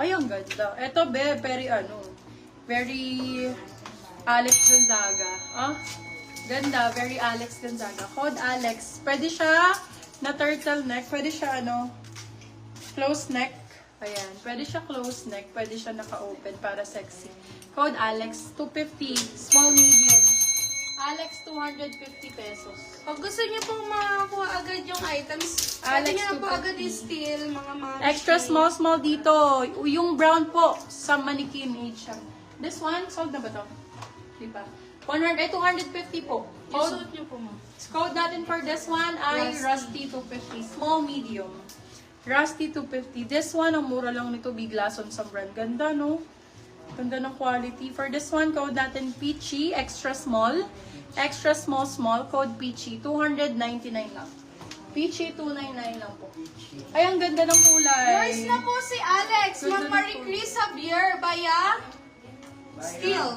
Ay, ang ganda. Ito, very very Alex Gonzaga. Ah, ganda, very Alex Gonzaga. Code Alex. Pwede siya na turtleneck. Pwede siya, close neck. Ayan. Pwede siya close neck. Pwede siya naka-open para sexy. Code Alex, 250. Small, medium. Alex, 250 pesos. Pag gusto niyo pong makakuha agad yung items, pwede Alex, niyo na po 250. agad i-steal, mga mami. Extra small dito. Yung brown po, sa mannequin age siya. This one, sold na ba to? Di ba? 250 po. Yung Code, suit niyo po, ma'am. code natin for this one ay Rusty 250. Small, medium. Rusty 250. This one, ang mura lang nito, Biglason sa brand. Ganda, no? Ganda ng quality. For this one, code natin Peachy, extra small. Extra small, code Peachy. 299 lang. Peachy, 299 lang po. Ay, ang ganda ng kulay. Yours na po si Alex, Ganda Ma'am ng Marie kulay. Chris Javier, Baya Steel.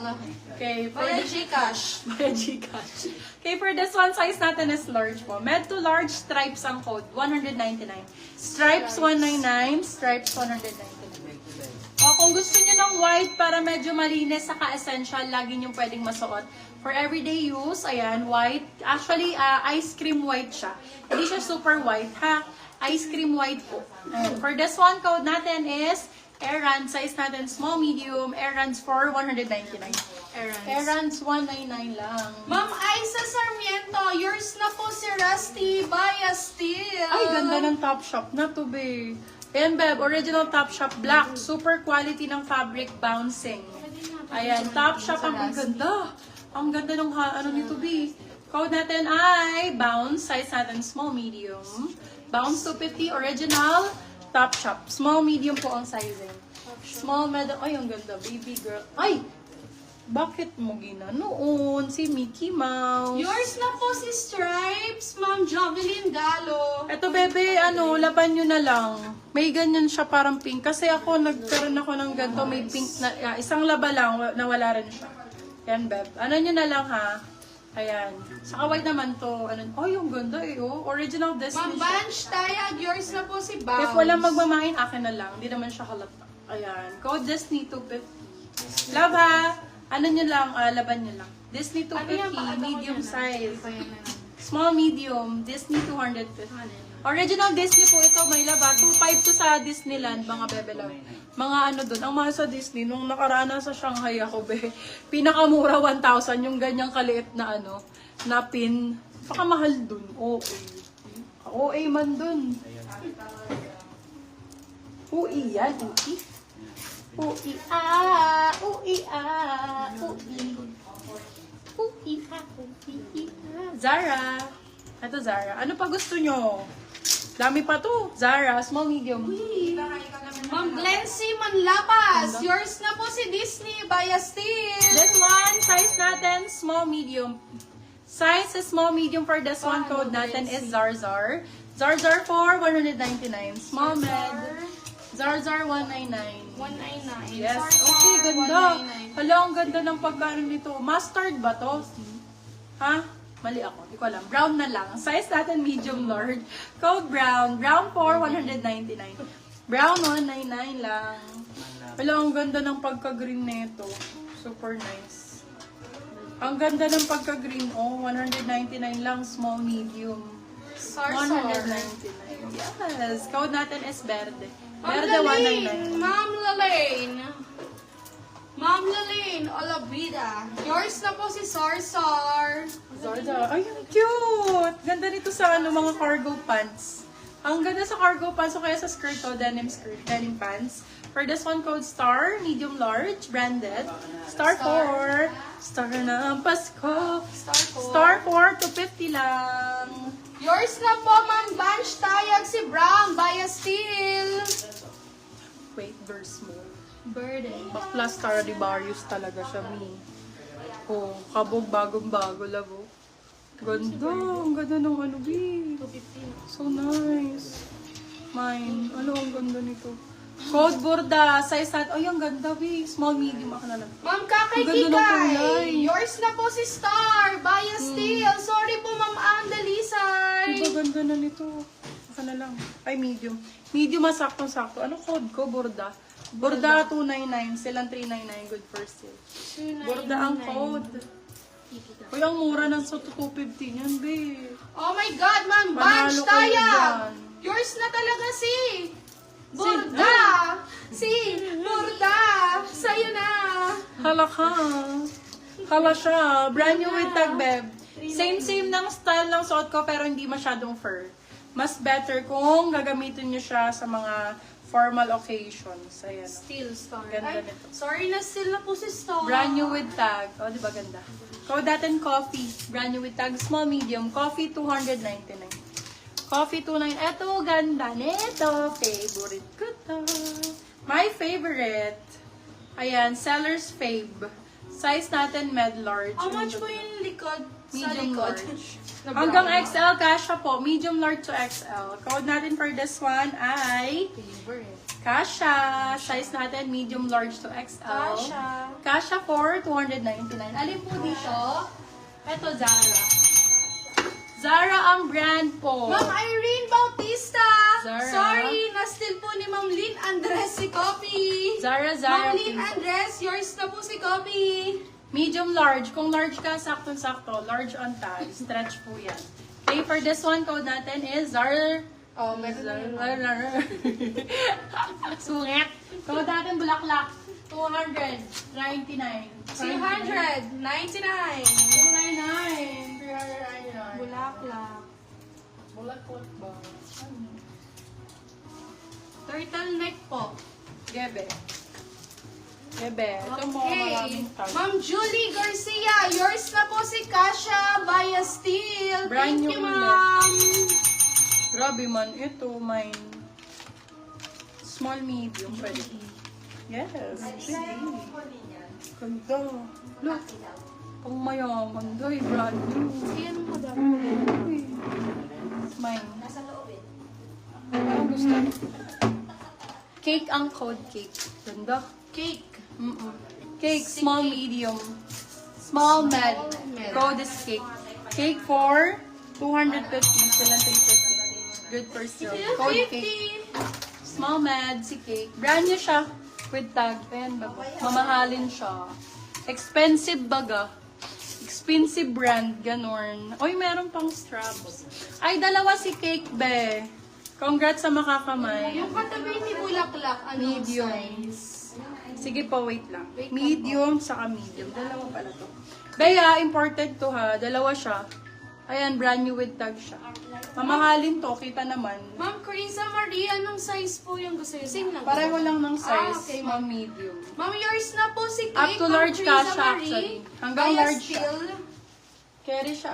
Okay, for Baya this Gcash. By Gcash. Okay, for this one, size natin is large po. Med to large, stripes ang code. 199. Stripes, 199. Stripes, 199. O, kung gusto niyo ng white para medyo malinis, saka essential, lagi niyo pwedeng masuot. For everyday use, ayan, white. Actually, ice cream white siya. Hindi siya super white, ha? Ice cream white po. Ayan. For this one, code natin is Errands. Size natin small, medium. Errands for 199. Errands, 199 lang. Ma'am Aiza Sarmiento, yours na po si Rusty, Baya Steel. Ay, ganda ng Topshop na to, be. Ayan, Beb, original Topshop black. Super quality ng fabric, bouncing. Ayan, Topshop, ang ganda. Ang ganda ng nito, be. Code natin ay Bounce. Size natin small, medium. Bounce 250, original Topshop. Small, medium po ang sizing. Small, medium. Ay, ang ganda, baby girl. Ay! Bakit mo ginanoon si Mickey Mouse? Yours na po si Stripes, Ma'am Jovelyn Galo. Eto, bebe, laban nyo na lang. May ganyan siya parang pink. Kasi ako, nagkaroon ako ng ganito, may pink na, isang laba lang, nawala rin siya. Yan, beb. Ano nyo na lang, ha? Ayan. Saka white naman to. Yung ganda Original Disney Ma'am siya. Banch Tayag, yours na po si Bounce. If walang magmamain, akin na lang. Hindi naman siya halata. Ayan. Code Disney 250. Love, ha? Ano nyo lang, laban nyo lang. Disney 250, medium size. Small, medium, Disney 250. Original Disney po ito, may laba. 2.5 to sa Disneyland, mga bebe love. Mga doon. Ang mahal sa Disney, nung nakaraan sa Shanghai ako, be, pinakamura 1,000, yung ganyang kaliit na na pin. Baka mahal dun. OA man dun. UI yan, UI. UI, UI, Zara. Ito, Zara. Ano pa gusto nyo? Dami pa to. Zara, small, medium. Ma'am Glency Manlapas, yours na po si Disney, Baya Steel. This one, size natin, small, medium. Size is small, medium for this one. Code natin is Zarzar. Zarzar for 199. Small, med. Zarzar 199. 199. Yes. Sorry, Okay, ganda. 199. Hala, ang ganda ng pagkano nito. Mustard ba to? Ha? Mali ako. Hindi ko alam. Brown na lang. Size natin medium large. Code brown. Brown for 199. Brown 199 lang. Hala, ang ganda ng pagka-green nito. Super nice. Ang ganda ng pagka-green. 199 lang. Small, medium. 199. Yes. Code natin is verde. Verde 199. Ma'am Lalaine. Ma'am Lalaine Olavida. Yours na po si Sarsar. Zarda. Ay, ang cute! Ganda nito sa mga cargo pants. Ang ganda sa cargo pants o kaya sa skirt to, denim skirt, denim pants. For this one, code Star, medium large, branded. Star 4. Star na ang Pasko. Star 4, 250 lang. Yours na po, Ma'am Banch Tayag si Brown, Baya Steel. Wait, very small. Burden. Bakla Stradivarius talaga siya, mi. Kabog, bagong-bago, labo. Ganda, ang ganda ng bi. So nice. Mine, ang ganda nito. Code Borda, size nat. Ay, ang ganda, bi. Small, medium, ako na lang. Ma'am Kakay Ang ganda ng kulay. Kikay. Yours na po si Star, Baya Steel. Sorry po, Ma'am Andalisay. Diba ganda na nito? Ako na lang. Ay, medium. Medium, saktong-sakto. Ano code ko, Borda? Burda 299, silang 399, good for sale. Burda ang code. Uy, ang mura ng sa 250 niyan, be. Oh my God, Ma'am Panalo Bunch kayo Taya! dyan. Yours na talaga si Burda! Si Burda! Sa'yo na! Hala ka. Hala siya. Brand new with tag, beb. Same ng style ng suot ko, pero hindi masyadong fur. Mas better kung gagamitin nyo siya sa mga formal occasions. Ayan. Still Star. Ganda Ay, nito. sorry na still na po si Star. Brand new with tag. O, di ba ganda? Code natin coffee. Brand new with tag. Small, medium. Coffee, 299. Coffee, 29. Eto, ganda nito. Favorite ko to. My favorite. Ayan, seller's fave. Size natin, med large. How much po yung likod? Sa Medium likod? large. Hanggang XL, kasha po. Medium large to XL. Code natin for this one ay kasha. Size natin, medium large to XL. Kasha. Kasha for 299. Alin po dito? Ito, Zara. Zara ang brand po. Ma'am Irene Bautista! Zara. Sorry, na-steal po ni Ma'am Lynn Andres si Copy. Zara. Ma'am Lynn please. Andres, yours na po si Copy. Medium large. Kung large ka, saktong-sakto. Large on tag. Stretch po yan. Okay, for this one, code natin is Zara. Oh, meron Sungit. Code natin bulaklak. 299. 299. 299. 399. Bulaklak. Bulaklak ba? Turtleneck po. Gebe. Gebe. Ito mo, Okay. maraming tag. Ma'am Julie Garcia, yours na po si Kasha via Steel. Brand Thank new you, ulit. ma'am. Grabe man. Ito, mine. Small, medium. Pwede. Yes. Pwede. Ganda. Look. Pang mayaman. Doy, brand new. Ayan mo daw. Uy. Mine. Anong gusto? Cake ang code cake. Ganda. Cake. Cake, small, medium. Small, med. med. Code is cake. Cake for 250. Silang 350. Good for sale. Code cake. 50. Small, med, si cake. Brand new siya. With tag. Ayan, bago. Mamahalin siya. Expensive baga. Expensive brand. Ganon. Oy, meron pang straps. Ay, dalawa si cake, be. Congrats sa makakamay. Yung katabi ni Bulaklak, anong Medium. size? Sige po, wait lang. Wait lang Medium, saka medium. Dalawa pala to. Bea, imported to ha. Dalawa siya. Ayan, brand new with tag siya. Mamahalin to, kita naman. Ma'am Carissa Marie, anong size po yung gusto niyo? Same lang. po. Pareho lang ng size. Okay, Small, medium. Ma'am, yours na po si Up Cake. to Ma'am large Carissa kasha, Marie. actually. Hanggang Via large siya. Steel. Carry siya